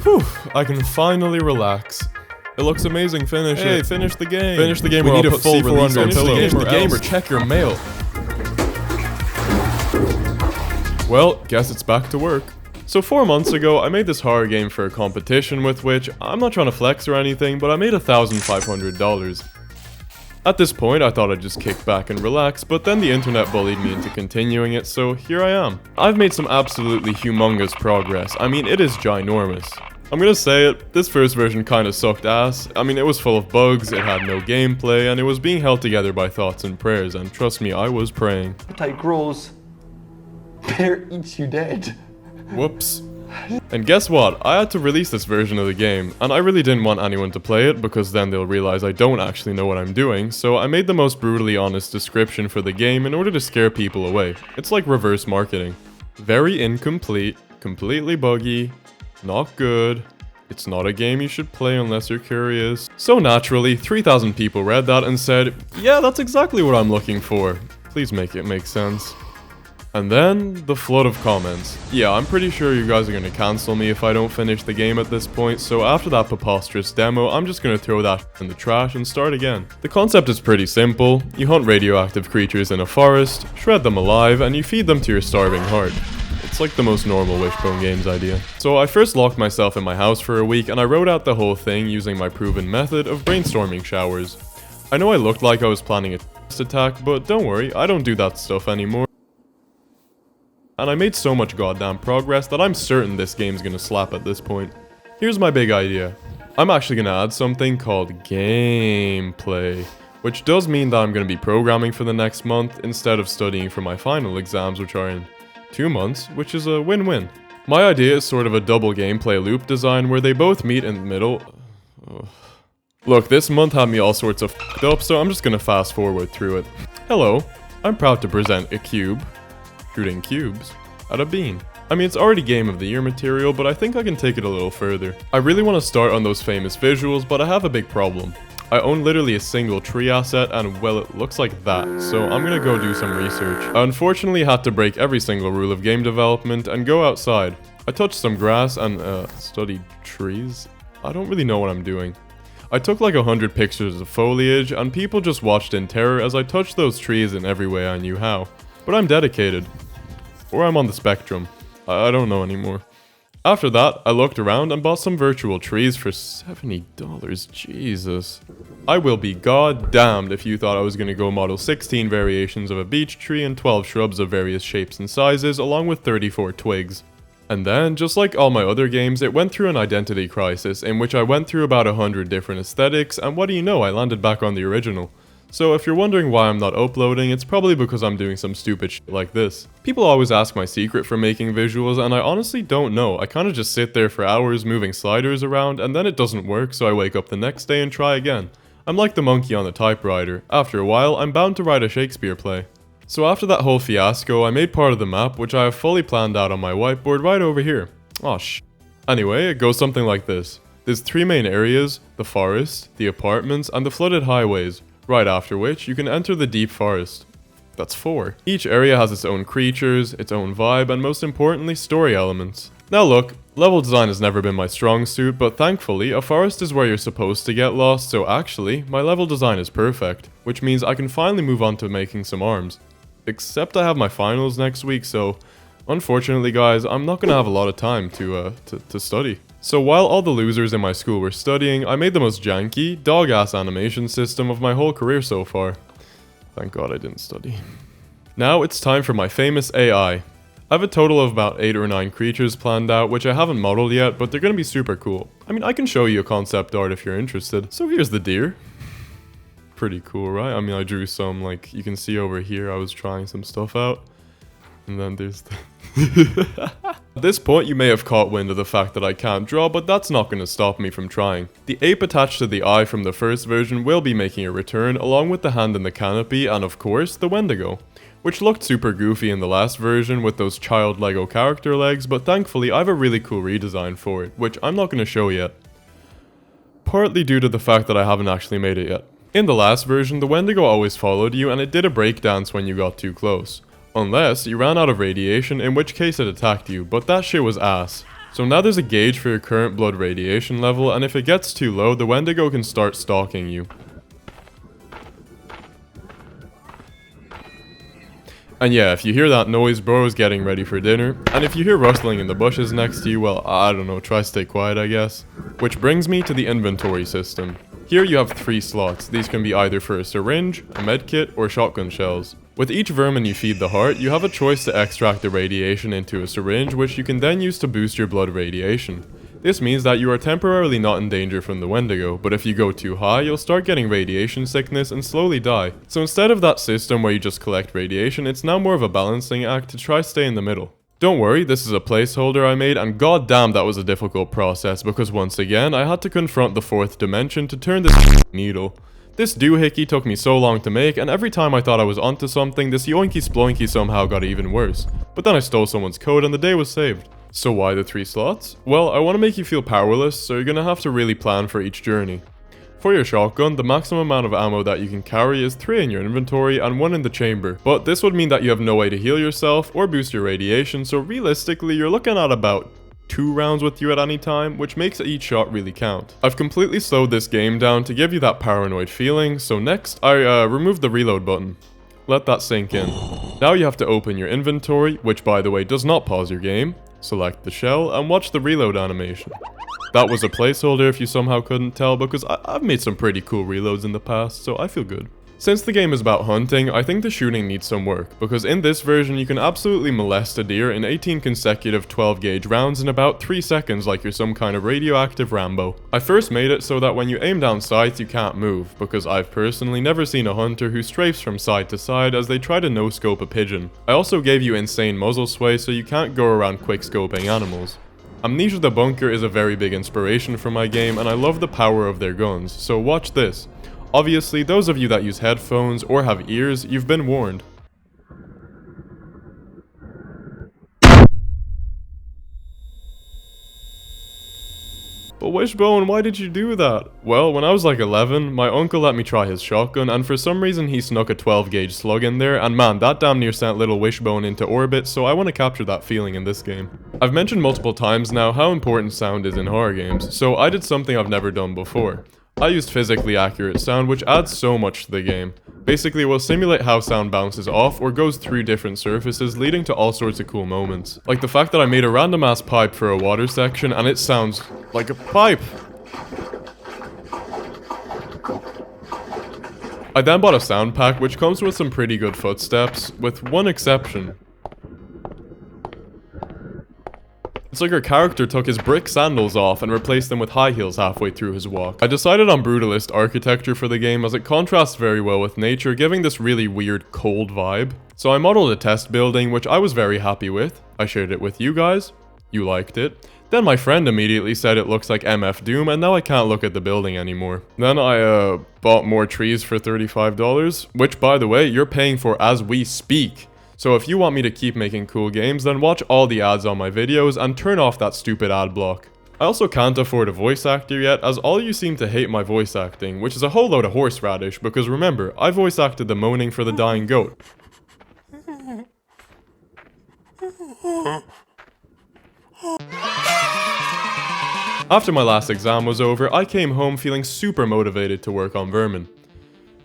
Whew, I can finally relax. It looks amazing, finish it. Finish the game. Finish the game We or need I'll a put full C4 release under on your pillow. Finish Finish the game or check your mail. Well, guess it's back to work. So 4 months ago, I made this horror game for a competition with which, I'm not trying to flex or anything, but I made $1,500. At this point, I thought I'd just kick back and relax, but then the internet bullied me into continuing it, so here I am. I've made some absolutely humongous progress. I mean, it is ginormous. I'm gonna say it, this first version kinda sucked ass. I mean, it was full of bugs, it had no gameplay, and it was being held together by thoughts and prayers, and trust me, I was praying. Appetite grows, fear eats you dead. Whoops. And guess what? I had to release this version of the game, and I really didn't want anyone to play it because then they'll realize I don't actually know what I'm doing, so I made the most brutally honest description for the game in order to scare people away. It's like reverse marketing. Very incomplete, completely buggy, not good. It's not a game you should play unless you're curious. So naturally, 3,000 people read that and said, yeah, that's exactly what I'm looking for. Please make it make sense. And then, the flood of comments. Yeah, I'm pretty sure you guys are gonna cancel me if I don't finish the game at this point, so after that preposterous demo, I'm just gonna throw that in the trash and start again. The concept is pretty simple. You hunt radioactive creatures in a forest, shred them alive, and you feed them to your starving heart. It's like the most normal Wishbone idea. So I first locked myself in my house for a week, and I wrote out the whole thing using my proven method of brainstorming showers. I know I looked like I was planning a terrorist attack, but don't worry, I don't do that stuff anymore. And I made so much goddamn progress that I'm certain this game's gonna slap at this point. Here's my big idea. I'm actually gonna add something called gameplay, which does mean that I'm gonna be programming for the next month instead of studying for my final exams, which are in 2 months, which is a win-win. My idea is sort of a double gameplay loop design where they both meet in the middle. Look, this month had me all sorts of f***ed up, so I'm just gonna fast forward through it. Hello, I'm proud to present a cube. Shooting cubes at a bean. I mean, it's already Game of the Year material, but I think I can take it a little further. I really want to start on those famous visuals, but I have a big problem. I own literally a single tree asset, and well, it looks like that, so I'm gonna go do some research. I unfortunately had to break every single rule of game development and go outside. I touched some grass and, studied trees? I don't really know what I'm doing. I took like 100 pictures of foliage, and people just watched in terror as I touched those trees in every way I knew how. But I'm dedicated. Or I'm on the spectrum. I don't know anymore. After that, I looked around and bought some virtual trees for $70. Jesus. I will be goddamned if you thought I was gonna go model 16 variations of a beech tree and 12 shrubs of various shapes and sizes, along with 34 twigs. And then, just like all my other games, it went through an identity crisis, in which I went through about 100 different aesthetics, and what do you know, I landed back on the original. So if you're wondering why I'm not uploading, it's probably because I'm doing some stupid shit like this. People always ask my secret for making visuals, and I honestly don't know. I kinda just sit there for hours moving sliders around, and then it doesn't work, so I wake up the next day and try again. I'm like the monkey on the typewriter. After a while, I'm bound to write a Shakespeare play. So after that whole fiasco, I made part of the map, which I have fully planned out on my whiteboard right over here. Aw sh. Anyway, it goes something like this. There's 3 main areas: the forest, the apartments, and the flooded highways. Right after which, you can enter the deep forest. That's 4. Each area has its own creatures, its own vibe, and most importantly, story elements. Now look, level design has never been my strong suit, but thankfully, a forest is where you're supposed to get lost, so actually, my level design is perfect, which means I can finally move on to making some arms. Except I have my finals next week, so unfortunately guys, I'm not gonna have a lot of time to study. So while all the losers in my school were studying, I made the most janky, dog-ass animation system of my whole career so far. Thank God I didn't study. Now it's time for my famous AI. I have a total of about 8 or 9 creatures planned out, which I haven't modeled yet, but they're gonna be super cool. I mean, I can show you a concept art if you're interested. So here's the deer. Pretty cool, right? I mean, I drew some, like, you can see over here, I was trying some stuff out. And then there's the... At this point, you may have caught wind of the fact that I can't draw, but that's not going to stop me from trying. The ape attached to the eye from the first version will be making a return, along with the hand in the canopy, and of course, the Wendigo, which looked super goofy in the last version with those child Lego character legs, but thankfully I have a really cool redesign for it, which I'm not going to show yet. Partly due to the fact that I haven't actually made it yet. In the last version, the Wendigo always followed you, and it did a breakdance when you got too close. Unless you ran out of radiation, in which case it attacked you, but that shit was ass. So now there's a gauge for your current blood radiation level, and if it gets too low, the Wendigo can start stalking you. And yeah, if you hear that noise, bro is getting ready for dinner. And if you hear rustling in the bushes next to you, well, I don't know, try stay quiet, I guess. Which brings me to the inventory system. Here you have 3 slots. These can be either for a syringe, a medkit, or shotgun shells. With each vermin you feed the heart, you have a choice to extract the radiation into a syringe, which you can then use to boost your blood radiation. This means that you are temporarily not in danger from the Wendigo, but if you go too high, you'll start getting radiation sickness and slowly die. So instead of that system where you just collect radiation, it's now more of a balancing act to try stay in the middle. Don't worry, this is a placeholder I made, and goddamn that was a difficult process, because once again, I had to confront the 4th dimension to turn this needle. This doohickey took me so long to make, and every time I thought I was onto something, this yoinky sploinky somehow got even worse. But then I stole someone's code and the day was saved. So why the 3 slots? Well, I want to make you feel powerless, so you're gonna have to really plan for each journey. For your shotgun, the maximum amount of ammo that you can carry is 3 in your inventory and 1 in the chamber. But this would mean that you have no way to heal yourself or boost your radiation, so realistically you're looking at about 2 rounds with you at any time, which makes each shot really count. I've completely slowed this game down to give you that paranoid feeling, so next I removed the reload button. Let that sink in. Now you have to open your inventory, which by the way does not pause your game. Select the shell and watch the reload animation. That was a placeholder if you somehow couldn't tell, because I've made some pretty cool reloads in the past, so I feel good. Since the game is about hunting, I think the shooting needs some work, because in this version you can absolutely molest a deer in 18 consecutive 12 gauge rounds in about 3 seconds like you're some kind of radioactive Rambo. I first made it so that when you aim down sights you can't move, because I've personally never seen a hunter who strafes from side to side as they try to no-scope a pigeon. I also gave you insane muzzle sway so you can't go around quick-scoping animals. Amnesia the Bunker is a very big inspiration for my game, and I love the power of their guns, so watch this. Obviously, those of you that use headphones or have ears, you've been warned. But Wishbone, why did you do that? Well, when I was like 11, my uncle let me try his shotgun, and for some reason he snuck a 12 gauge slug in there, and man, that damn near sent little Wishbone into orbit, so I want to capture that feeling in this game. I've mentioned multiple times now how important sound is in horror games, so I did something I've never done before. I used physically accurate sound, which adds so much to the game. Basically, it will simulate how sound bounces off or goes through different surfaces, leading to all sorts of cool moments. Like the fact that I made a random ass pipe for a water section and it sounds like a pipe. I then bought a sound pack which comes with some pretty good footsteps, with one exception. It's like our character took his brick sandals off and replaced them with high heels halfway through his walk. I decided on brutalist architecture for the game as it contrasts very well with nature, giving this really weird cold vibe. So I modeled a test building, which I was very happy with. I shared it with you guys. You liked it. Then my friend immediately said it looks like MF Doom, and now I can't look at the building anymore. Then I bought more trees for $35, which by the way, you're paying for as we speak. So if you want me to keep making cool games, then watch all the ads on my videos and turn off that stupid ad block. I also can't afford a voice actor yet, as all you seem to hate my voice acting, which is a whole load of horseradish, because remember, I voice acted the moaning for the dying goat. After my last exam was over, I came home feeling super motivated to work on Vermin.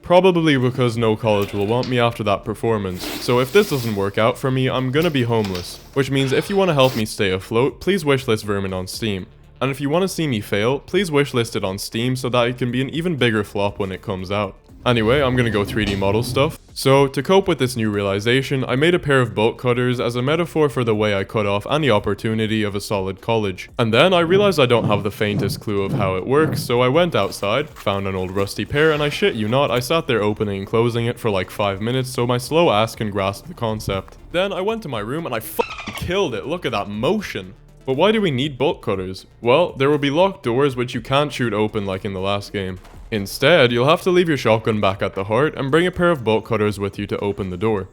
Probably because no college will want me after that performance, so if this doesn't work out for me, I'm gonna be homeless. Which means if you want to help me stay afloat, please wishlist Vermin on Steam. And if you want to see me fail, please wishlist it on Steam so that it can be an even bigger flop when it comes out. Anyway, I'm gonna go 3D model stuff. So, to cope with this new realization, I made a pair of bolt cutters as a metaphor for the way I cut off any opportunity of a solid college. And then I realized I don't have the faintest clue of how it works, so I went outside, found an old rusty pair, and I shit you not, I sat there opening and closing it for like 5 minutes so my slow ass can grasp the concept. Then I went to my room and I f***ing killed it, look at that motion! But why do we need bolt cutters? Well, there will be locked doors which you can't shoot open like in the last game. Instead, you'll have to leave your shotgun back at the heart and bring a pair of bolt cutters with you to open the door.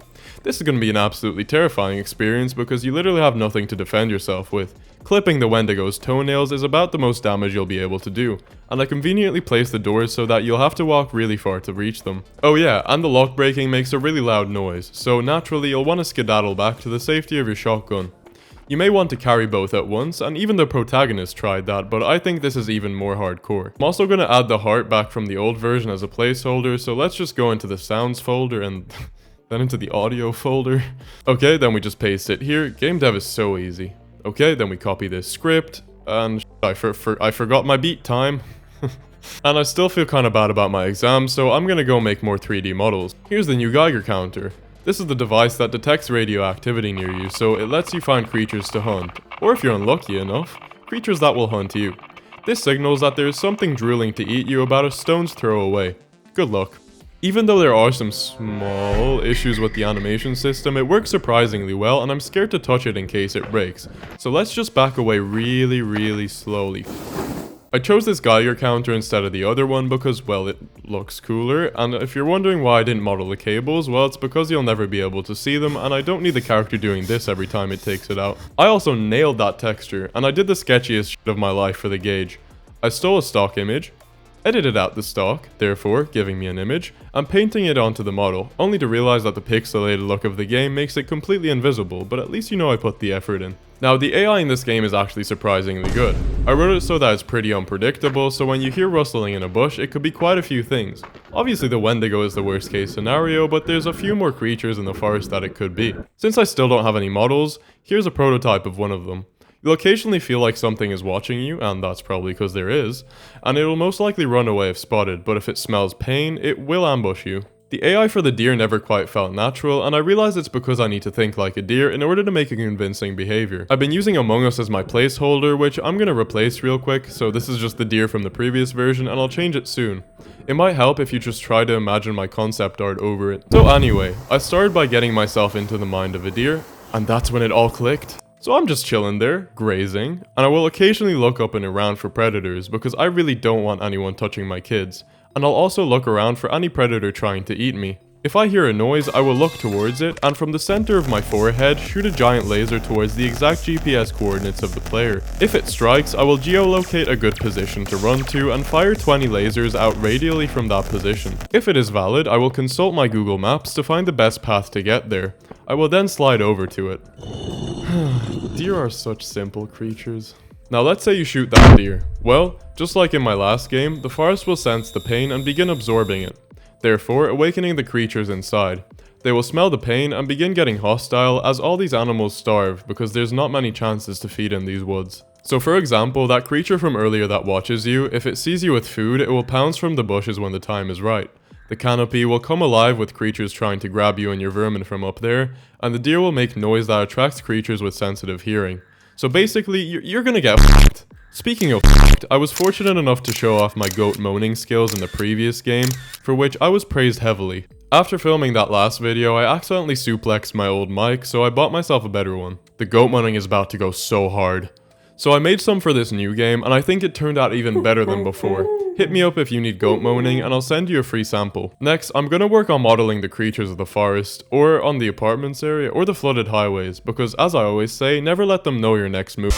This is going to be an absolutely terrifying experience because you literally have nothing to defend yourself with. Clipping the Wendigo's toenails is about the most damage you'll be able to do, and I conveniently placed the doors so that you'll have to walk really far to reach them. Oh yeah, and the lock breaking makes a really loud noise, so naturally you'll want to skedaddle back to the safety of your shotgun. You may want to carry both at once, and even the protagonist tried that, but I think this is even more hardcore. I'm also going to add the heart back from the old version as a placeholder, so let's just go into the sounds folder and then into the audio folder. Okay, then we just paste it here. GameDev is so easy. Okay, then we copy this script, and I forgot my beat time. And I still feel kind of bad about my exam, so I'm gonna go make more 3D models. Here's the new Geiger counter. This is the device that detects radioactivity near you, so it lets you find creatures to hunt. Or if you're unlucky enough, creatures that will hunt you. This signals that there is something drooling to eat you about a stone's throw away. Good luck. Even though there are some small issues with the animation system, it works surprisingly well, and I'm scared to touch it in case it breaks. So let's just back away really slowly. I chose this Geiger counter instead of the other one because, well, it looks cooler, and if you're wondering why I didn't model the cables, well, it's because you'll never be able to see them, and I don't need the character doing this every time it takes it out. I also nailed that texture, and I did the sketchiest shit of my life for the gauge. I stole a stock image, edited out the stock, therefore giving me an image, and painting it onto the model, only to realize that the pixelated look of the game makes it completely invisible, but at least you know I put the effort in. Now, the AI in this game is actually surprisingly good. I wrote it so that it's pretty unpredictable, so when you hear rustling in a bush, it could be quite a few things. Obviously the Wendigo is the worst case scenario, but there's a few more creatures in the forest that it could be. Since I still don't have any models, here's a prototype of one of them. You'll occasionally feel like something is watching you, and that's probably because there is, and it will most likely run away if spotted, but if it smells pain, it will ambush you. The AI for the deer never quite felt natural, and I realize it's because I need to think like a deer in order to make a convincing behavior. I've been using Among Us as my placeholder, which I'm gonna replace real quick, so this is just the deer from the previous version, and I'll change it soon. It might help if you just try to imagine my concept art over it. So anyway, I started by getting myself into the mind of a deer, and that's when it all clicked. So I'm just chilling there, grazing, and I will occasionally look up and around for predators because I really don't want anyone touching my kids. And I'll also look around for any predator trying to eat me. If I hear a noise, I will look towards it, and from the center of my forehead, shoot a giant laser towards the exact GPS coordinates of the player. If it strikes, I will geolocate a good position to run to and fire 20 lasers out radially from that position. If it is valid, I will consult my Google Maps to find the best path to get there. I will then slide over to it. Deer are such simple creatures. Now let's say you shoot that deer. Well, just like in my last game, the forest will sense the pain and begin absorbing it, therefore awakening the creatures inside. They will smell the pain and begin getting hostile as all these animals starve because there's not many chances to feed in these woods. So for example, that creature from earlier that watches you, if it sees you with food, it will pounce from the bushes when the time is right. The canopy will come alive with creatures trying to grab you and your vermin from up there, and the deer will make noise that attracts creatures with sensitive hearing. So basically, you're gonna get f***ed. Speaking of f***ed, I was fortunate enough to show off my goat moaning skills in the previous game, for which I was praised heavily. After filming that last video, I accidentally suplexed my old mic, so I bought myself a better one. The goat moaning is about to go so hard. So I made some for this new game, and I think it turned out even better than before. Hit me up if you need goat moaning, and I'll send you a free sample. Next, I'm gonna work on modeling the creatures of the forest, or on the apartments area, or the flooded highways, because as I always say, never let them know your next move.